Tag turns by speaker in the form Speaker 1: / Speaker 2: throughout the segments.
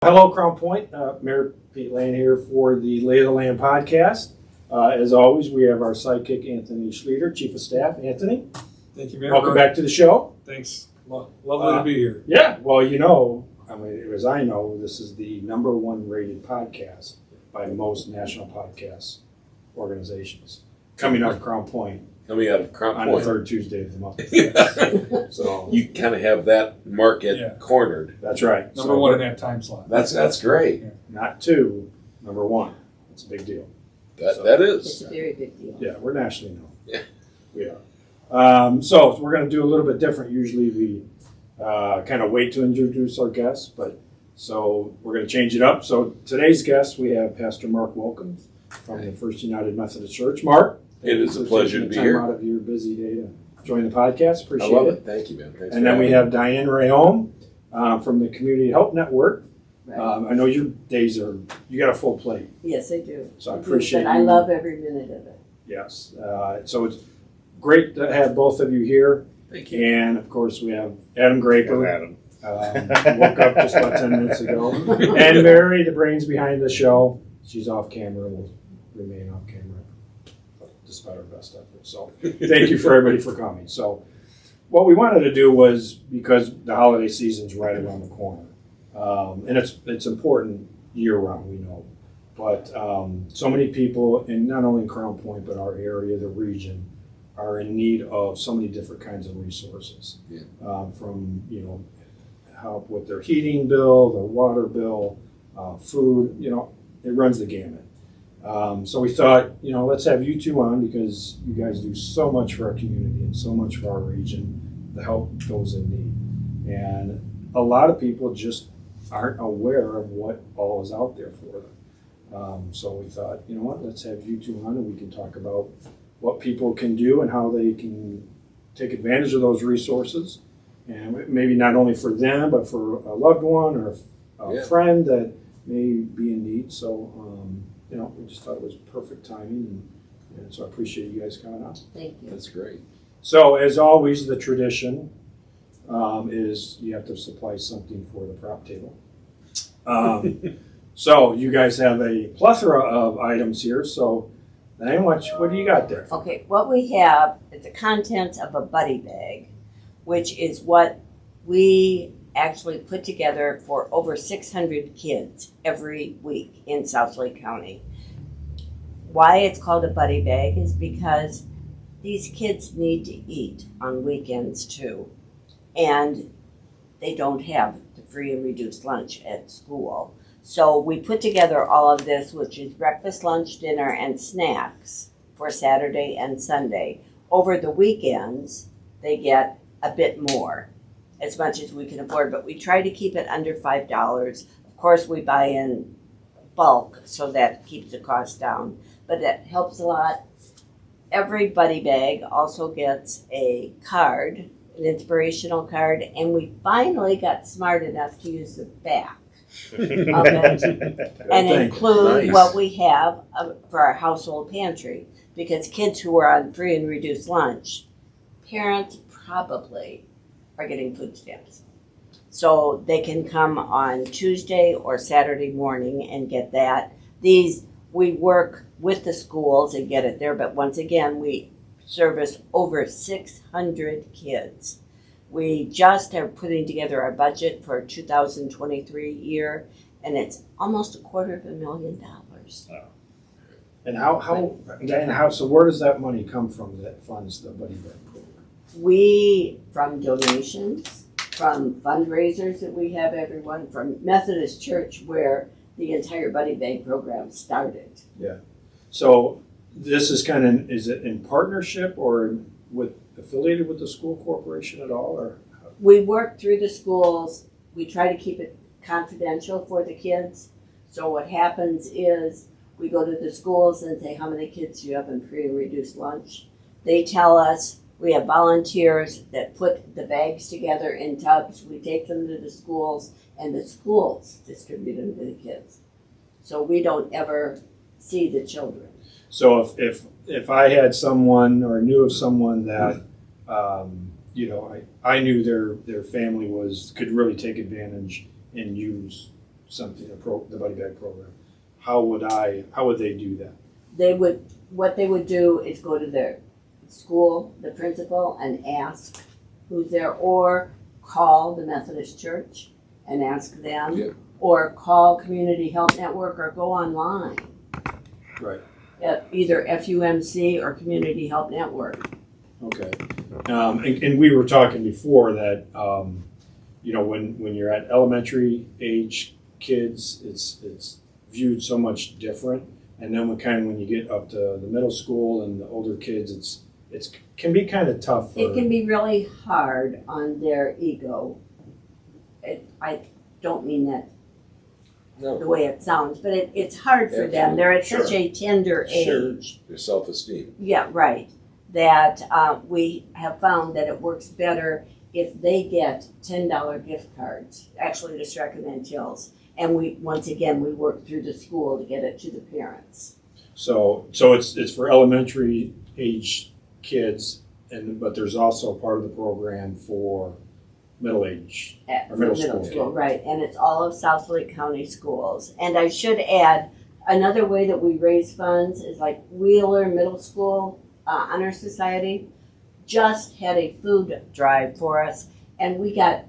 Speaker 1: Hello, Crown Point. Mayor Pete Lane here for the Lay of the Land podcast. As always, we have our sidekick, Anthony Schlueter, Chief of Staff. Anthony,
Speaker 2: Thank you, Mayor.
Speaker 1: welcome back to the show.
Speaker 2: Thanks. Lovely to be here.
Speaker 1: Yeah, well, as I know, this is the #1 rated podcast by most national podcast organizations coming out of Crown Point
Speaker 3: Coming out of Crown
Speaker 1: on
Speaker 3: Point.
Speaker 1: the third Tuesday of the month. So
Speaker 3: You kind of have that market
Speaker 2: Yeah.
Speaker 3: cornered.
Speaker 1: that's right.
Speaker 2: Number one in that time slot.
Speaker 3: That's great.
Speaker 1: Not two, #1. It's a big deal.
Speaker 3: That
Speaker 4: It's
Speaker 3: is.
Speaker 4: a very big deal.
Speaker 1: Yeah, we're nationally known.
Speaker 3: Yeah.
Speaker 1: We are. So we're going to do a little bit different. Usually we kind of wait to introduce our guests, so we're going to change it up. So today's guest, we have Pastor Mark Wilkins from the First United Methodist Church. Mark,
Speaker 3: It is a
Speaker 1: thank you for
Speaker 3: pleasure
Speaker 1: taking
Speaker 3: to be
Speaker 1: the time
Speaker 3: here.
Speaker 1: out of your busy day to join the podcast.
Speaker 3: I
Speaker 1: Appreciate
Speaker 3: love
Speaker 1: it.
Speaker 3: it. Thank you, man. Thanks
Speaker 1: And
Speaker 3: for
Speaker 1: then we
Speaker 3: having
Speaker 1: have Dian Reyome from the Community Help Network.
Speaker 4: Right.
Speaker 1: I know your days you got a full plate,
Speaker 4: Yes, I do.
Speaker 1: so I appreciate
Speaker 4: But I
Speaker 1: you.
Speaker 4: love every minute of it.
Speaker 1: Yes. So it's great to have both of you here.
Speaker 3: me. Thank you.
Speaker 1: And of course, we have Adam Graper.
Speaker 5: Adam.
Speaker 1: Woke up just about 10 minutes ago. And Mary, the brains behind the show. She's off camera, will remain off camera despite our best efforts. So thank you for everybody for coming. So what we wanted to do was, because the holiday season's right around the corner, and it's important year round, we know. But so many people, and not only in Crown Point, but our area, the region, are in need of so many different kinds of resources.
Speaker 3: Yeah.
Speaker 1: From help with their heating bill, their water bill, food. It runs the gamut. So we thought, let's have you two on, because you guys do so much for our community and so much for our region to help those in need. And a lot of people just aren't aware of what all is out there for them. So we thought, let's have you two on and we can talk about what people can do and how they can take advantage of those resources. And maybe not only for them, but for a loved one or a
Speaker 3: Yeah.
Speaker 1: friend that may be in need. So, we just thought it was perfect timing. And so I appreciate you guys coming on.
Speaker 4: Thank you.
Speaker 3: That's great.
Speaker 1: So, as always, the tradition is you have to supply something for the prop table. So you guys have a plethora of items here. So, Diane, what do you got there?
Speaker 4: Okay, what we have is the contents of a buddy bag, which is what we actually put together for over 600 kids every week in South Lake County. Why it's called a buddy bag is because these kids need to eat on weekends too, and they don't have the free and reduced lunch at school. So we put together all of this, which is breakfast, lunch, dinner, and snacks for Saturday and Sunday. Over the weekends, they get a bit more, as much as we can afford, but we try to keep it under $5. Of course, we buy in bulk, so that keeps the cost down, but that helps a lot. Every buddy bag also gets a card, an inspirational card, and we finally got smart enough to use the back of it and
Speaker 1: Thank
Speaker 4: include
Speaker 3: Nice.
Speaker 4: what we have for our household pantry. Because kids who are on free and reduced lunch, parents probably are getting food stamps. So they can come on Tuesday or Saturday morning and get that. We work with the schools and get it there, but once again, we service over 600 kids. We just are putting together our budget for 2023 year, and it's almost $250,000.
Speaker 1: And so where does that money come from that funds the buddy bag program?
Speaker 4: We, from donations, from fundraisers that we have everyone, from Methodist Church where the entire buddy bag program started.
Speaker 1: So this is is it in partnership or affiliated with the school corporation at all, or?
Speaker 4: We work through the schools. We try to keep it confidential for the kids. So what happens is we go to the schools and say, how many kids do you have in free and reduced lunch? They tell us. We have volunteers that put the bags together in tubs. We take them to the schools, and the schools distribute them to the kids. So we don't ever see the children.
Speaker 1: So if I had someone or knew of someone that I knew their family could really take advantage and use something, the buddy bag program, how would they do that?
Speaker 4: What they would do is go to their school, the principal, and ask who's there, or call the Methodist Church and ask them,
Speaker 3: Yeah.
Speaker 4: or call Community Health Network, or go online
Speaker 1: Right.
Speaker 4: at either FUMC or Community Health Network.
Speaker 1: Okay. And we were talking before that, when you're at elementary age kids, it's viewed so much different. And then when you get up to the middle school and the older kids, it can be kind of tough.
Speaker 4: It can be really hard on their ego. I don't mean that the
Speaker 3: No.
Speaker 4: way it sounds, but it's hard for them.
Speaker 3: Absolutely.
Speaker 4: They're at
Speaker 3: Sure.
Speaker 4: such a tender
Speaker 3: Sure.
Speaker 4: age.
Speaker 3: Their self-esteem.
Speaker 4: Yeah, right. That we have found that it works better if they get $10 gift cards, actually to Streckman Hills. And we work through the school to get it to the parents.
Speaker 1: So it's for elementary age kids, but there's also part of the program for middle age.
Speaker 4: At
Speaker 1: Or middle
Speaker 4: school,
Speaker 1: school.
Speaker 4: right. And it's all of South Lake County schools. And I should add, another way that we raise funds is like Wheeler Middle School Honor Society just had a food drive for us, and we can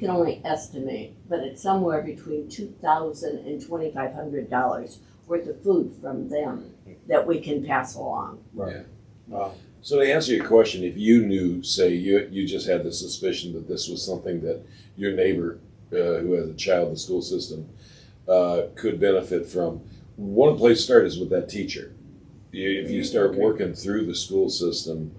Speaker 4: only estimate, but it's somewhere between $2,000 and $2,500 worth of food from them that we can pass along.
Speaker 1: Right.
Speaker 3: Yeah.
Speaker 1: Wow.
Speaker 3: So to answer your question, if you knew, say, you just had the suspicion that this was something that your neighbor who has a child in the school system could benefit from, one place to start is with that teacher. If you start working through the school system,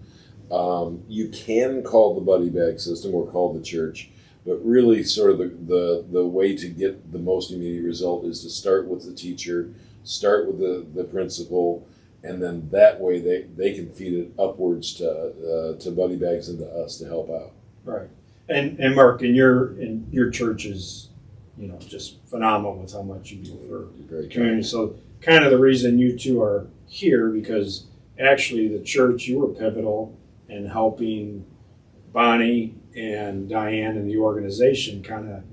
Speaker 3: you can call the buddy bag system or call the church, but really sort of the way to get the most immediate result is to start with the teacher, start with the principal, and then that way they can feed it upwards to buddy bags and to us to help out.
Speaker 1: Right. And Mark, in your church is, just phenomenal with how much you do for
Speaker 3: Very
Speaker 1: the community. So kind of the reason you two are here, because actually the church, you were pivotal in helping Bonnie and Diane and the organization kind of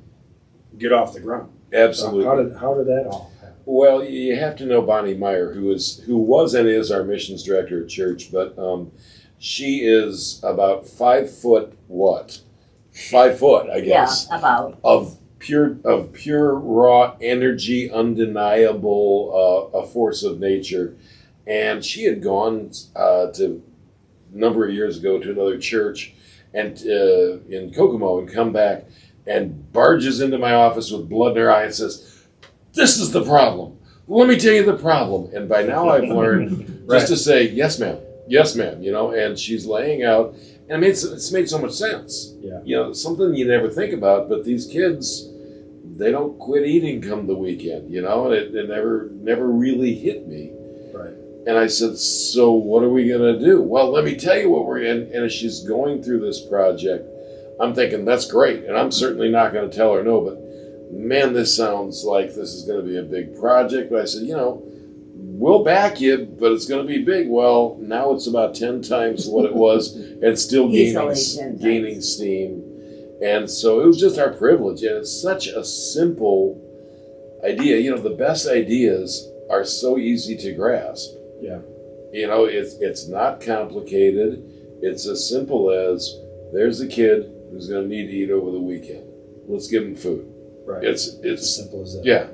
Speaker 1: get off the ground.
Speaker 3: Absolutely.
Speaker 1: So how did that all happen?
Speaker 3: Well, you have to know Bonnie Meyer, who was and is our missions director at church, but she is about 5 foot what? 5 foot, I guess.
Speaker 4: Yeah, about.
Speaker 3: Of pure raw energy, undeniable, a force of nature. And she had gone to a number of years ago to another church and in Kokomo and come back and barges into my office with blood in her eye and says, "This is the problem. Let me tell you the problem." And by now I've learned just to say, yes, ma'am, and she's laying out. And it's made so much sense.
Speaker 1: Yeah.
Speaker 3: Something you never think about, but these kids, they don't quit eating come the weekend, and it never really hit me.
Speaker 1: Right.
Speaker 3: And I said, so what are we going to do? Well, let me tell you what we're in. And as she's going through this project, I'm thinking, that's great. And I'm certainly not going to tell her no, but man, this sounds like this is going to be a big project. But I said, we'll back you, but it's going to be big. Well, now it's about 10 times what it was and still gaining steam. And so it was just our privilege. And it's such a simple idea. The best ideas are so easy to grasp.
Speaker 1: Yeah.
Speaker 3: It's not complicated. It's as simple as there's a kid who's going to need to eat over the weekend. Let's give him food.
Speaker 1: Right.
Speaker 3: It's
Speaker 1: as simple as that.
Speaker 3: Yeah.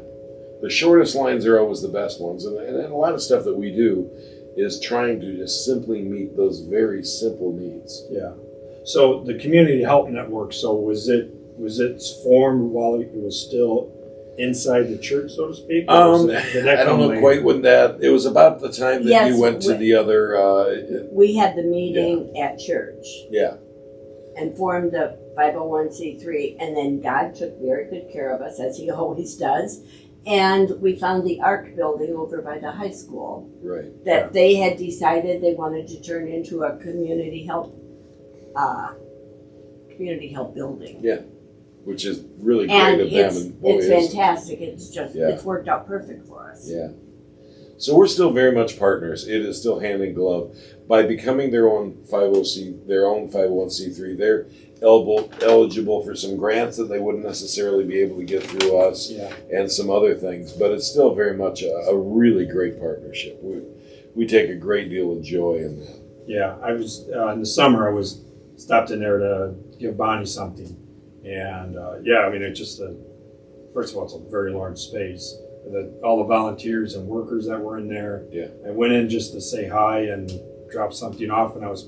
Speaker 3: The shortest lines are always the best ones. And a lot of stuff that we do is trying to just simply meet those very simple needs.
Speaker 1: Yeah. So the Community Health Network, so was it formed while it was still inside the church, so to speak?
Speaker 3: I don't know quite when that. It was about the time that you went to the other.
Speaker 4: We had the meeting at church.
Speaker 3: Yeah.
Speaker 4: And formed the 501c3, and then God took very good care of us, as He always does. And we found the ARC building over by the high school.
Speaker 3: Right.
Speaker 4: That they had decided they wanted to turn into a community health building.
Speaker 3: Yeah. Which is really great
Speaker 4: And
Speaker 3: of them. And
Speaker 4: it's fantastic. It's just, it's worked out perfect for us.
Speaker 3: Yeah. So we're still very much partners. It is still hand in glove. By becoming their own 501c3, they're eligible for some grants that they wouldn't necessarily be able to get through us,
Speaker 1: Yeah.
Speaker 3: and some other things. But it's still very much a really great partnership. We take a great deal of joy in that.
Speaker 1: Yeah, I was in the summer. I was stopped in there to give Bonnie something, and I mean, it's just first of all, it's a very large space. All the volunteers and workers that were in there.
Speaker 3: Yeah.
Speaker 1: I went in just to say hi and drop something off, and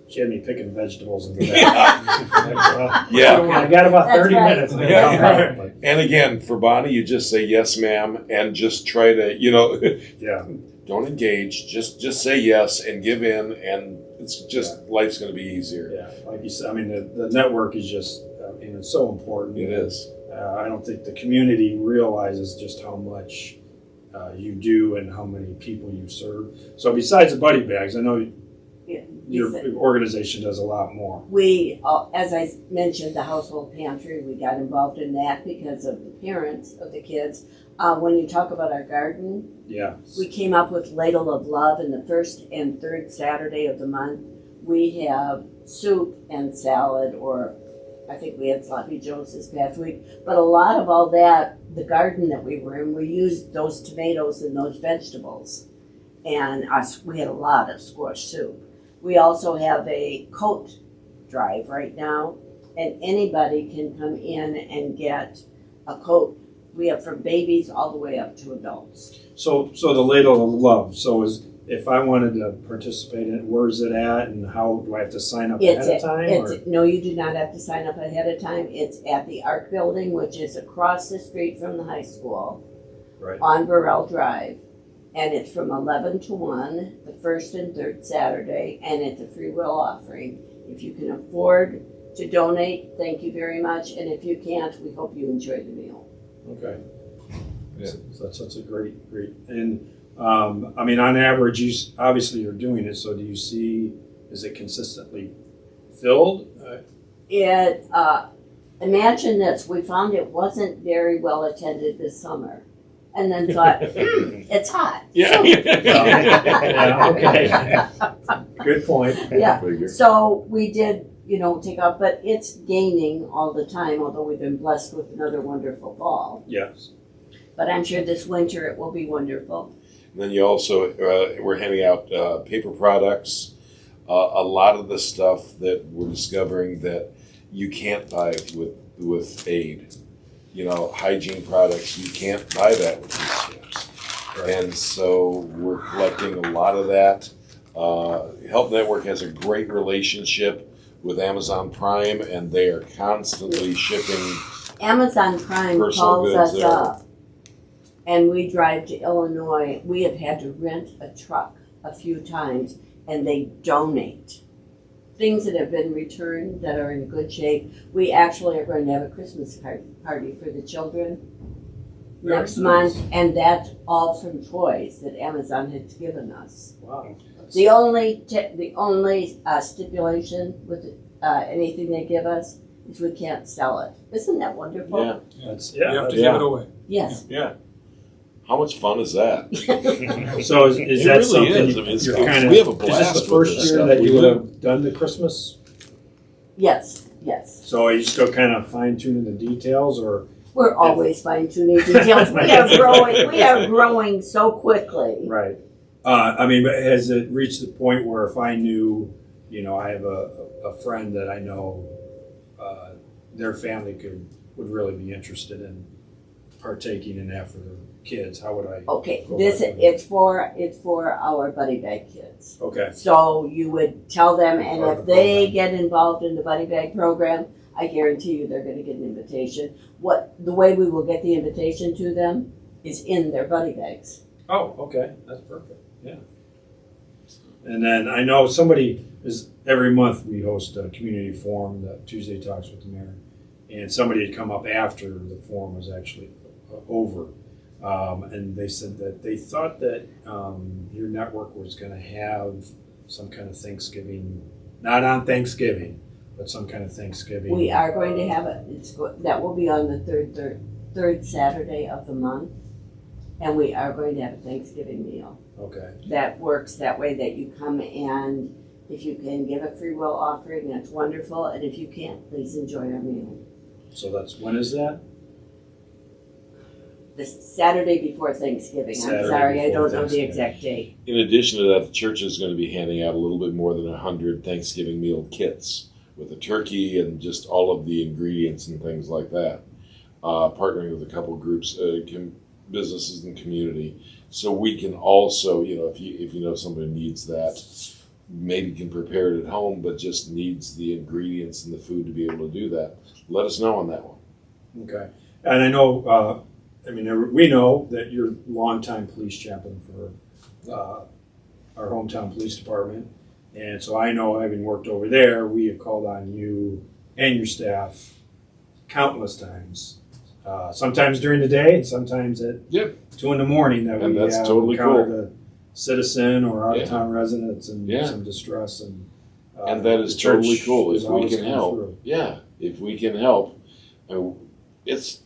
Speaker 1: she had me picking vegetables in the back.
Speaker 3: Yeah.
Speaker 1: I got about
Speaker 4: That's
Speaker 1: 30
Speaker 4: right.
Speaker 1: minutes.
Speaker 3: That's And again, for Bonnie, you just say yes, ma'am, and just try to,
Speaker 1: Yeah.
Speaker 3: don't engage. Just say yes and give in, and it's just life's going to be easier.
Speaker 1: Yeah. Like you said, I mean, the network is just, it's so important.
Speaker 3: It is.
Speaker 1: I don't think the community realizes just how much you do and how many people you serve. So besides the buddy bags, I know your organization does a lot more.
Speaker 4: We, as I mentioned, the household pantry, we got involved in that because of the parents of the kids. When you talk about our garden,
Speaker 1: Yeah.
Speaker 4: we came up with Ladle of Love, and the first and third Saturday of the month, we have soup and salad, or I think we had Sloppy Joe's this past week. But a lot of all that, the garden that we were in, we used those tomatoes and those vegetables. And we had a lot of squash soup. We also have a coat drive right now, and anybody can come in and get a coat. We have from babies all the way up to adults.
Speaker 1: So the Ladle of Love. So if I wanted to participate in it, where's it at, and how do I have to sign up ahead of time?
Speaker 4: No, you do not have to sign up ahead of time. It's at the Arc Building, which is across the street from the high school,
Speaker 1: Right.
Speaker 4: on Burrell Drive. And it's from 11 to 1, the first and third Saturday, and it's a free will offering. If you can afford to donate, thank you very much. And if you can't, we hope you enjoy the meal.
Speaker 1: Okay.
Speaker 3: Yeah.
Speaker 1: So that's a great. And I mean, on average, obviously you're doing it. So do you see? Is it consistently filled?
Speaker 4: Imagine this: we found it wasn't very well attended this summer, and then thought, it's hot.
Speaker 3: Yeah.
Speaker 1: Yeah. Okay. Good point.
Speaker 4: Yeah.
Speaker 3: Figure.
Speaker 4: So we did, take off, but it's gaining all the time. Although we've been blessed with another wonderful fall,
Speaker 1: Yes.
Speaker 4: but I'm sure this winter it will be wonderful.
Speaker 3: Then you also, we're handing out paper products, a lot of the stuff that we're discovering that you can't buy with aid. Hygiene products, you can't buy that with these chips.
Speaker 1: Right.
Speaker 3: And so we're collecting a lot of that. Help Network has a great relationship with Amazon Prime, and they are constantly shipping.
Speaker 4: Amazon Prime
Speaker 3: Personal
Speaker 4: calls
Speaker 3: goods
Speaker 4: us
Speaker 3: there.
Speaker 4: up, and we drive to Illinois. We have had to rent a truck a few times, and they donate things that have been returned that are in good shape. We actually are going to have a Christmas party for the children
Speaker 1: Very
Speaker 4: next
Speaker 1: nice.
Speaker 4: month, and that's all from toys that Amazon has given us.
Speaker 1: Wow.
Speaker 4: The only stipulation with anything they give us is we can't sell it. Isn't that wonderful?
Speaker 3: Yeah.
Speaker 1: That's
Speaker 2: You have to
Speaker 3: Yeah.
Speaker 2: give it away.
Speaker 4: Yes.
Speaker 3: Yeah. How much fun is that?
Speaker 1: So is
Speaker 3: It
Speaker 1: that
Speaker 3: really
Speaker 1: something
Speaker 3: is. I mean,
Speaker 1: you're
Speaker 3: it's-
Speaker 1: kind of?
Speaker 3: we have a
Speaker 1: Is
Speaker 3: blast
Speaker 1: this the
Speaker 3: with
Speaker 1: first
Speaker 3: this
Speaker 1: year
Speaker 3: stuff.
Speaker 1: that
Speaker 3: We
Speaker 1: you would
Speaker 3: do.
Speaker 1: have done the Christmas?
Speaker 4: Yes.
Speaker 1: So are you still kind of fine tuning the details, or?
Speaker 4: We're always fine tuning details. We are growing so quickly.
Speaker 1: Right. I mean, but has it reached the point where if I knew, I have a friend that I know, their family would really be interested in partaking in that for their kids, how would I?
Speaker 4: Okay,
Speaker 1: go
Speaker 4: it's
Speaker 1: about it?
Speaker 4: for our buddy bag kids.
Speaker 1: Okay.
Speaker 4: So you would tell them, and
Speaker 1: Part of
Speaker 4: if
Speaker 1: the
Speaker 4: they
Speaker 1: program.
Speaker 4: get involved in the buddy bag program, I guarantee you they're going to get an invitation. The way we will get the invitation to them is in their buddy bags.
Speaker 1: Oh, okay, that's perfect, yeah. And then I know every month we host a community forum, the Tuesday Talks with the Mayor, and somebody had come up after the forum was actually over, and they said that they thought that your network was gonna have some kind of Thanksgiving, not on Thanksgiving, but some kind of Thanksgiving.
Speaker 4: We are going to have that will be on the third Saturday of the month, and we are going to have a Thanksgiving meal.
Speaker 1: Okay,
Speaker 4: That works that way, that you come and If you can give a free will offering, that's wonderful. And if you can't, please enjoy our meal.
Speaker 1: So when is that?
Speaker 4: The Saturday before Thanksgiving.
Speaker 1: Saturday
Speaker 4: I'm sorry, I
Speaker 1: before
Speaker 4: don't know the
Speaker 1: Thanksgiving.
Speaker 4: exact date.
Speaker 3: In addition to that, the church is going to be handing out a little bit more than 100 Thanksgiving meal kits with a turkey and just all of the ingredients and things like that. Partnering with a couple groups, businesses and community, so we can also, if you know somebody needs that, maybe can prepare it at home, but just needs the ingredients and the food to be able to do that. Let us know on that one.
Speaker 1: Okay. And I know, we know that you're a longtime police chaplain for our hometown police department. And so I know, having worked over there, we have called on you and your staff countless times. Sometimes during the day and sometimes at 2 a.m. that
Speaker 3: And
Speaker 1: we
Speaker 3: that's
Speaker 1: have
Speaker 3: totally
Speaker 1: encountered
Speaker 3: cool.
Speaker 1: a citizen or out-of-town residents in some distress.
Speaker 3: And that is
Speaker 1: the church
Speaker 3: totally cool.
Speaker 1: is
Speaker 3: If we
Speaker 1: always
Speaker 3: can
Speaker 1: come
Speaker 3: help,
Speaker 1: through.
Speaker 3: if we can help, it's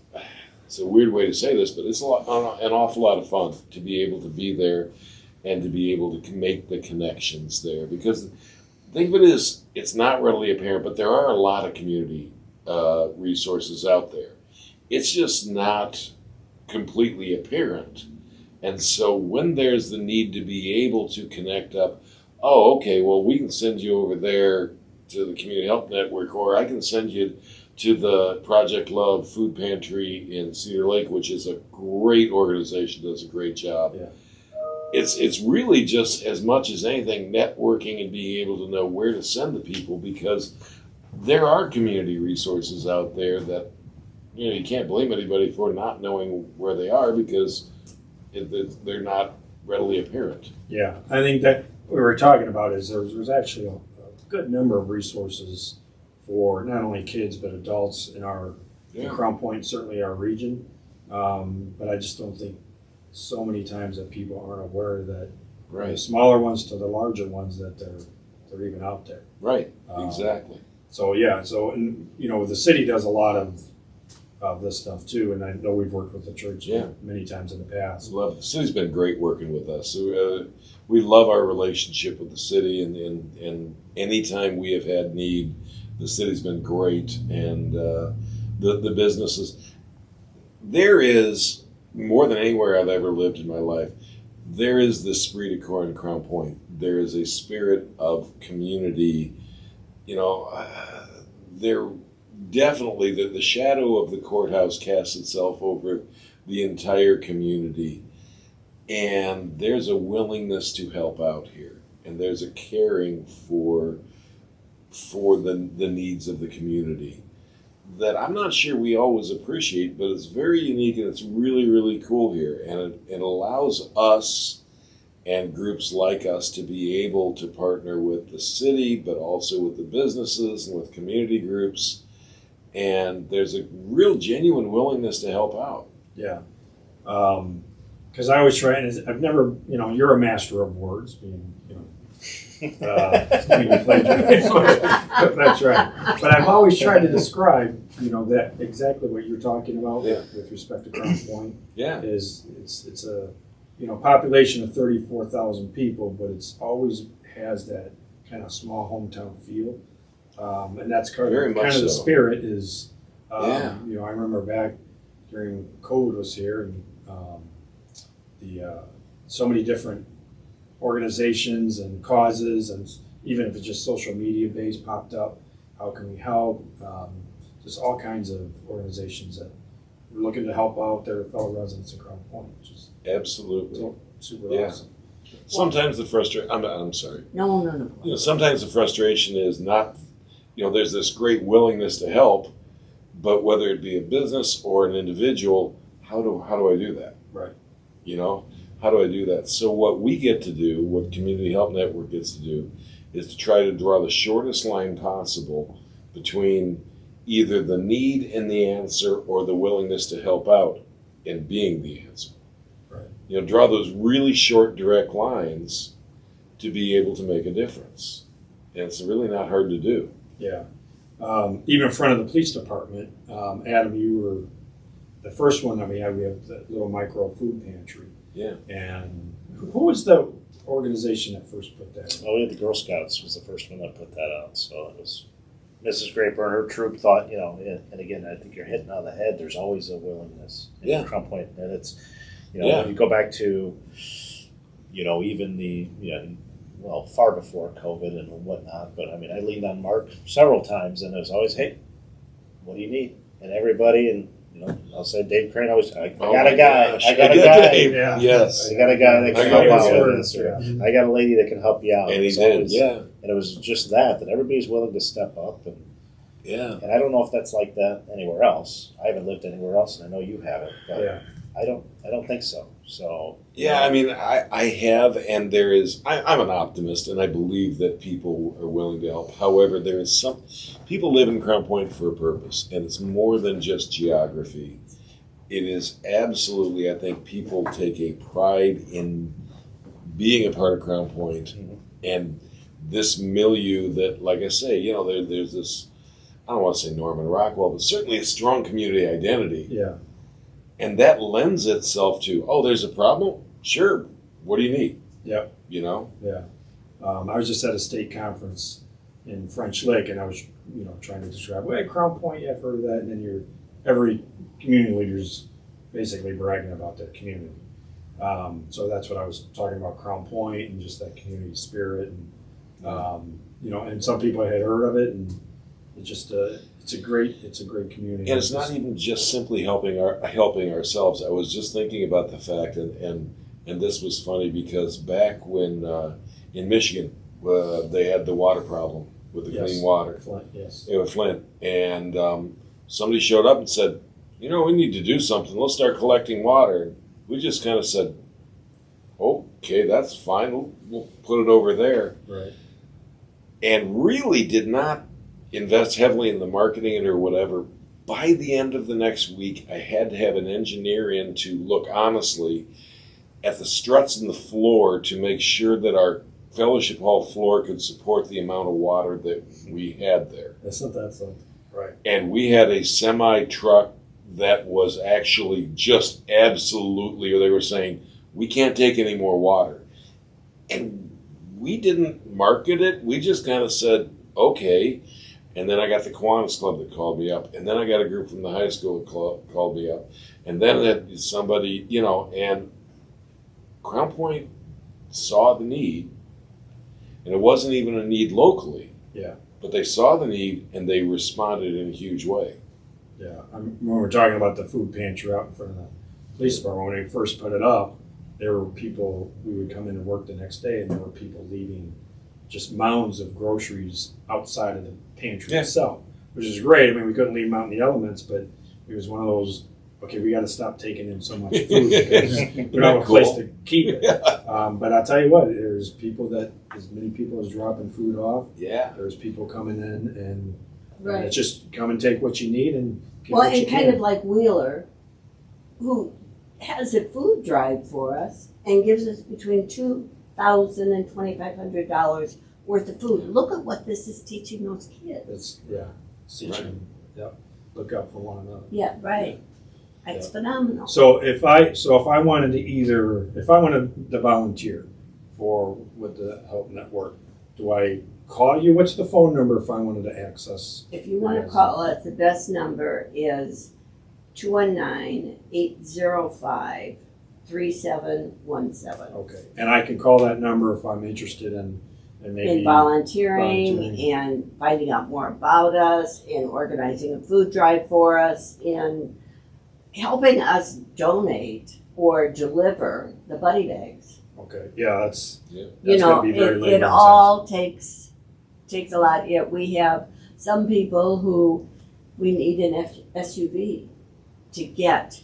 Speaker 3: a weird way to say this, but it's an awful lot of fun to be able to be there and to be able to make the connections there. Because think of it as, it's not readily apparent, but there are a lot of community resources out there. It's just not completely apparent. And so when there's the need to be able to connect up, oh, okay, well, we can send you over there to the Community Health Network, or I can send you to the Project Love Food Pantry in Cedar Lake, which is a great organization, does a great job.
Speaker 1: Yeah.
Speaker 3: It's really just, as much as anything, networking and being able to know where to send the people, because there are community resources out there that, you can't blame anybody for not knowing where they are, because they're not readily apparent.
Speaker 1: Yeah, I think that what we were talking about is there's actually a good number of resources for not only kids but adults in in Crown Point, certainly our region. But I just don't think so many times that people aren't aware that from the smaller ones to the larger ones that they're even out there.
Speaker 3: Right, exactly.
Speaker 1: And the city does a lot of this stuff too, and I know we've worked with the church many times in the past.
Speaker 3: The city's been great working with us. So, we love our relationship with the city, and anytime we have had need, the city's been great, and the businesses. There is, more than anywhere I've ever lived in my life, there is the esprit de corps in Crown Point. There is a spirit of community. There definitely, the shadow of the courthouse casts itself over the entire community, and there's a willingness to help out here, and there's a caring for the needs of the community that I'm not sure we always appreciate, but it's very unique, and it's really, really cool here, and it allows us and groups like us to be able to partner with the city, but also with the businesses and with community groups. And there's a real genuine willingness to help out. Yeah.
Speaker 1: Because I always try, and I've never, you're a master of words, being, plagiarized. That's right. But I've always tried to describe, that exactly what you're talking about with respect to Crown Point.
Speaker 3: Yeah.
Speaker 1: It's a, population of 34,000 people, but it's always has that kind of small hometown feel. And that's kind of the spirit is, I remember back during COVID was here, and so many different organizations and causes, and even if it's just social media based, popped up. How can we help? Just all kinds of organizations that we're looking to help out their fellow residents in Crown Point, which is
Speaker 3: absolutely
Speaker 1: super awesome.
Speaker 3: Sometimes the frustration. I'm sorry.
Speaker 4: No.
Speaker 3: Sometimes the frustration is not. There's this great willingness to help, but whether it be a business or an individual, how do I do that?
Speaker 1: Right.
Speaker 3: How do I do that? So what we get to do, what Community Health Network gets to do, is to try to draw the shortest line possible between either the need and the answer, or the willingness to help out and being the answer.
Speaker 1: Right.
Speaker 3: Draw those really short, direct lines to be able to make a difference. And it's really not hard to do.
Speaker 1: Yeah. Even in front of the police department, Adam, you were the first one that we have that little micro food pantry.
Speaker 3: Yeah.
Speaker 1: And who was the organization that first put that?
Speaker 5: Well, we had the Girl Scouts was the first one that put that out, so it was Mrs. Graper and her troop thought, and again, I think you're hitting on the head. There's always a willingness in Crown Point, and it's, you go back to, even far before COVID and whatnot. But I mean, I leaned on Mark several times, and it was always, hey, what do you need? And everybody, and I'll say Dave Crane always, I got a guy.
Speaker 3: Gosh.
Speaker 5: I got a
Speaker 3: Did
Speaker 5: guy.
Speaker 3: Dave.
Speaker 1: Yeah.
Speaker 3: Yes.
Speaker 5: I got a guy that can
Speaker 3: I
Speaker 5: help
Speaker 3: know
Speaker 5: out
Speaker 3: his
Speaker 5: with this. Or, I got a lady that can help you out.
Speaker 3: And he
Speaker 5: It's
Speaker 3: did.
Speaker 5: always- And it was just that everybody's willing to step up. And I don't know if that's like that anywhere else. I haven't lived anywhere else, and I know you haven't. But
Speaker 1: Yeah.
Speaker 5: I don't think so. So
Speaker 3: Yeah, I mean, I have, and there is, I'm an optimist, and I believe that people are willing to help. However, there is people live in Crown Point for a purpose, and it's more than just geography. It is absolutely, I think, people take a pride in being a part of Crown Point, and this milieu that, like I say, there's this, I don't want to say Norman Rockwell, but certainly a strong community identity.
Speaker 1: Yeah.
Speaker 3: And that lends itself to, there's a problem? Sure. What do you need?
Speaker 1: Yep. Yeah. I was just at a state conference in French Lick, and I was, trying to describe, Crown Point, yeah, I've heard of that. And then every community leader's basically bragging about their community. So that's what I was talking about, Crown Point, and just that community spirit. And, and some people had heard of it, and it just, it's a great community.
Speaker 3: And it's not even just simply helping ourselves. I was just thinking about the fact, and this was funny because back when in Michigan they had the water problem with the clean water.
Speaker 1: Flint, yes.
Speaker 3: With Flint, and somebody showed up and said, we need to do something. Let's start collecting water. And we just kind of said, okay, that's fine. We'll put it over there.
Speaker 1: Right.
Speaker 3: And really did not invest heavily in the marketing or whatever. By the end of the next week, I had to have an engineer in to look honestly at the struts in the floor to make sure that our fellowship hall floor could support the amount of water that we had there.
Speaker 1: That's not that something. Right.
Speaker 3: And we had a semi truck that was actually just absolutely, or they were saying, we can't take any more water. And we didn't market it. We just kind of said, okay. And then I got the Kiwanis Club that called me up. And then I got a group from the high school that called me up. And then somebody, and Crown Point saw the need. And it wasn't even a need locally.
Speaker 1: Yeah.
Speaker 3: But they saw the need and they responded in a huge way.
Speaker 1: Yeah. When we were talking about the food pantry out in front of the police department, when we first put it up, there were people, we would come in and work the next day, and there were people leaving just mounds of groceries outside of the pantry itself, which is great. I mean, we couldn't leave them out in the elements, but it was one of those, okay, we got to stop taking in so much food because we don't have a place to keep it. But I'll tell you what, there's people that, as many people as dropping food off.
Speaker 3: Yeah.
Speaker 1: There's people coming in and
Speaker 4: Right.
Speaker 1: it's just come and take what you need and get
Speaker 4: Well,
Speaker 1: what you
Speaker 4: and kind
Speaker 1: can.
Speaker 4: of like Wheeler, who has a food drive for us and gives us between $2,000 and $2,500 worth of food. Look at what this is teaching those kids.
Speaker 1: It's teaching. Yep. Look out for one another.
Speaker 4: Yeah, right. It's phenomenal.
Speaker 1: So if I wanted to volunteer with the Help Network, do I call you? What's the phone number if I wanted to access?
Speaker 4: If you want to call us, the best number is 219-805-3717.
Speaker 1: Okay, and I can call that number if I'm interested in maybe
Speaker 4: volunteering and finding out more about us, in organizing a food drive for us, in helping us donate or deliver the buddy bags.
Speaker 1: Okay, yeah, that's
Speaker 4: You
Speaker 1: gonna
Speaker 4: know,
Speaker 1: be very
Speaker 4: it
Speaker 1: labor
Speaker 4: all takes a lot. Yeah, we have some people who we need an SUV to get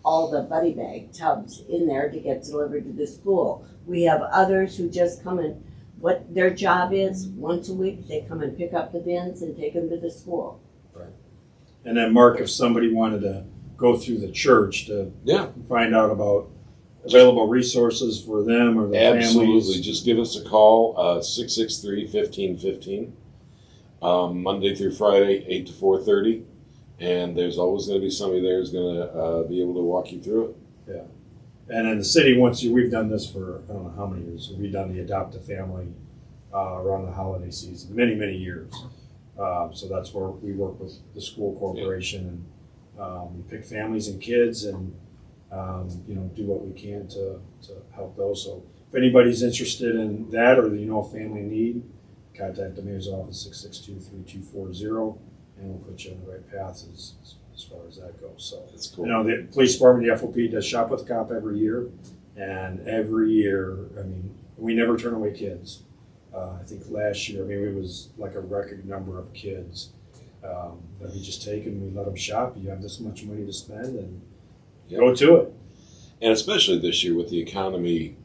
Speaker 4: all the buddy bag tubs in there to get delivered to the school. We have others who just come and, what their job is, once a week, they come and pick up the bins and take them to the school.
Speaker 1: And then Mark, if somebody wanted to go through the church to find out about available resources for them or their
Speaker 3: Absolutely.
Speaker 1: families.
Speaker 3: Just give us a call, 663-1515, Monday through Friday, 8 to 4:30. And there's always going to be somebody there who's going to be able to walk you through it.
Speaker 1: And in the city, we've done this for, I don't know how many years, we've done the adopt a family around the holiday season, many, many years. So that's where we work with the school corporation, and we pick families and kids, and do what we can to help those. So if anybody's interested in that, or a family in need, contact the mayor's office 662-3240, and we'll put you on the right path as far as that goes. So
Speaker 3: That's cool.
Speaker 1: the police department, the FOP, does Shop with a Cop every year, and every year, we never turn away kids. I think last year, it was like a record number of kids that we just take and we let them shop. You have this much money to spend, and go to it.
Speaker 3: And especially this year with the economy,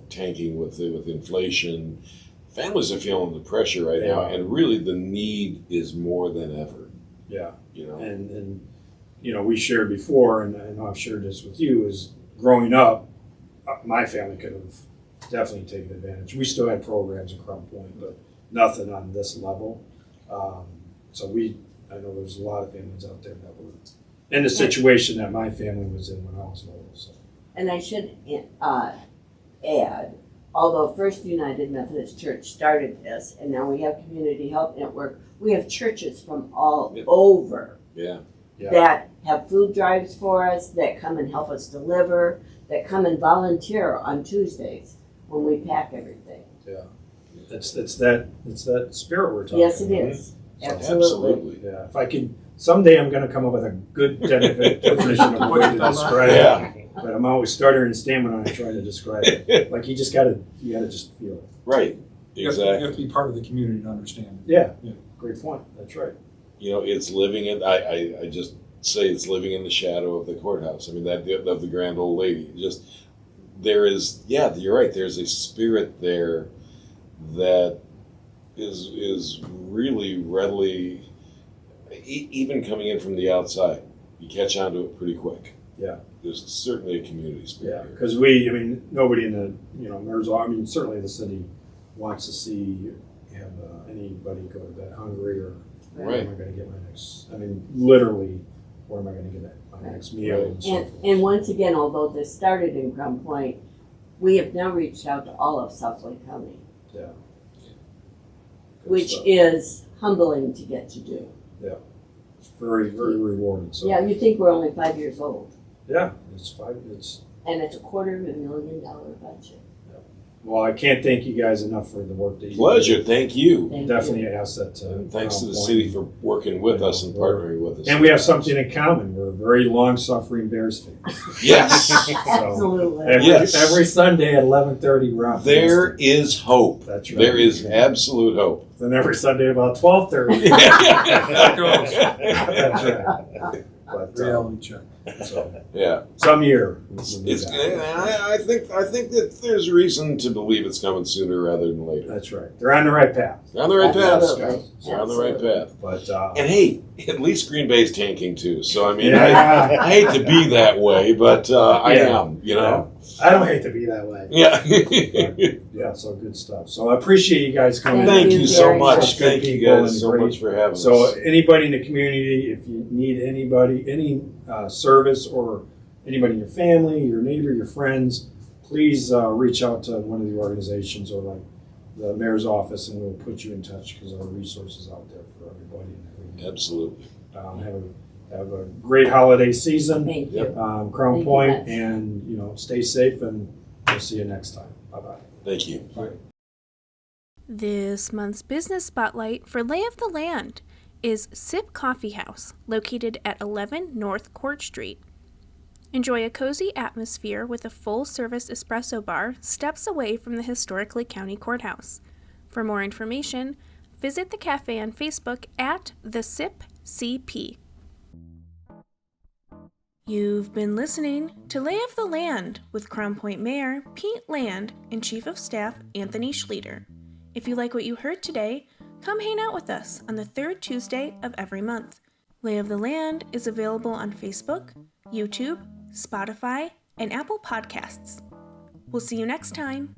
Speaker 3: tanking with inflation, families are feeling the pressure right now, and really the need is more than ever.
Speaker 1: Yeah.
Speaker 3: And
Speaker 1: we shared before, and I know I've shared this with you, is growing up, my family could have definitely taken advantage. We still had programs in Crown Point, but nothing on this level. I know there's a lot of families out there that were in the situation that my family was in when I was little. So.
Speaker 4: And I should add, although First United Methodist Church started this, and now we have Community Health Network, we have churches from all over that have food drives for us, that come and help us deliver, that come and volunteer on Tuesdays when we pack everything.
Speaker 1: Yeah, it's that spirit we're talking.
Speaker 4: Yes, it
Speaker 1: about.
Speaker 4: is.
Speaker 1: So,
Speaker 4: Absolutely.
Speaker 1: Yeah, if I can, someday I'm going to come up with a good definition of a way to describe it. But I'm always stuttering and stammering on trying to describe it. Like you gotta just feel it.
Speaker 3: right, exactly.
Speaker 2: You have to be part of the community to understand it.
Speaker 1: Yeah. Great point. That's right.
Speaker 3: It's living in. I just say it's living in the shadow of the courthouse. That of the grand old lady. Just there is. Yeah, you're right. There's a spirit there that is really readily, even coming in from the outside, you catch on to it pretty quick.
Speaker 1: Yeah.
Speaker 3: There's certainly a community spirit.
Speaker 1: Yeah, because nobody in the mayor's office, certainly the city wants to see anybody go to bed hungry or where am I going to get my next? Literally, where am I going to get my next meal?
Speaker 3: Right.
Speaker 1: And so forth.
Speaker 4: And once again, although this started in Crown Point, we have now reached out to all of South Lake County,
Speaker 1: Yeah. Good
Speaker 4: which
Speaker 1: stuff.
Speaker 4: is humbling to get to do.
Speaker 1: It's very, very rewarding. So
Speaker 4: Yeah, you think we're only 5 years old,
Speaker 1: yeah,
Speaker 4: and it's a $250,000 budget.
Speaker 1: Well, I can't thank you guys enough for the work that you
Speaker 3: Pleasure. Thank you.
Speaker 4: Thank
Speaker 1: Definitely
Speaker 4: you.
Speaker 1: an asset to
Speaker 3: And thanks to the
Speaker 1: Crown
Speaker 3: city
Speaker 1: Point.
Speaker 3: for working with us and partnering with us.
Speaker 1: And we have something in common. We're very long-suffering Bears fans.
Speaker 3: Yes.
Speaker 4: Absolutely.
Speaker 1: Every Sunday at 11:30, we're out.
Speaker 3: There is hope.
Speaker 1: That's right.
Speaker 3: There is absolute hope.
Speaker 1: Then every Sunday about 12:30.
Speaker 2: There it goes.
Speaker 1: That's right. But,
Speaker 2: Reality check.
Speaker 1: so,
Speaker 3: Yeah.
Speaker 1: some year.
Speaker 3: I think that there's reason to believe it's coming sooner rather than later.
Speaker 1: That's right. They're on the right path.
Speaker 3: They're on the right path,
Speaker 4: Absolutely.
Speaker 3: Scott. They're on the right path.
Speaker 1: But
Speaker 3: And hey, at least Green Bay's tanking too. So I
Speaker 1: Yeah.
Speaker 3: I hate to be that way, but I am.
Speaker 1: I don't hate to be that way.
Speaker 3: Yeah.
Speaker 1: Yeah, so good stuff. So I appreciate you guys coming.
Speaker 3: Thank you so
Speaker 4: very
Speaker 3: much.
Speaker 4: much.
Speaker 3: Thank you
Speaker 1: People
Speaker 3: guys
Speaker 1: and
Speaker 3: so
Speaker 1: great-
Speaker 3: much for having
Speaker 1: So
Speaker 3: us.
Speaker 1: anybody in the community, if you need any service or anybody in your family, your neighbor, your friends, please reach out to one of the organizations or like the mayor's office, and we'll put you in touch because there are resources out there for everybody. And everything.
Speaker 3: Absolutely.
Speaker 1: Have a great holiday season,
Speaker 4: Thank you.
Speaker 1: Crown
Speaker 4: Thank you
Speaker 1: Point,
Speaker 4: much.
Speaker 1: and stay safe, and we'll see you next time. Bye bye.
Speaker 3: Thank you.
Speaker 6: This month's business spotlight for Lay of the Land is Sip Coffee House, located at 11 North Court Street. Enjoy a cozy atmosphere with a full-service espresso bar steps away from the historic Lake County Courthouse. For more information, visit the cafe on Facebook at The Sip CP. You've been listening to Lay of the Land with Crown Point Mayor Pete Land and Chief of Staff Anthony Schlueter. If you like what you heard today, come hang out with us on the third Tuesday of every month. Lay of the Land is available on Facebook, YouTube, Spotify, and Apple Podcasts. We'll see you next time.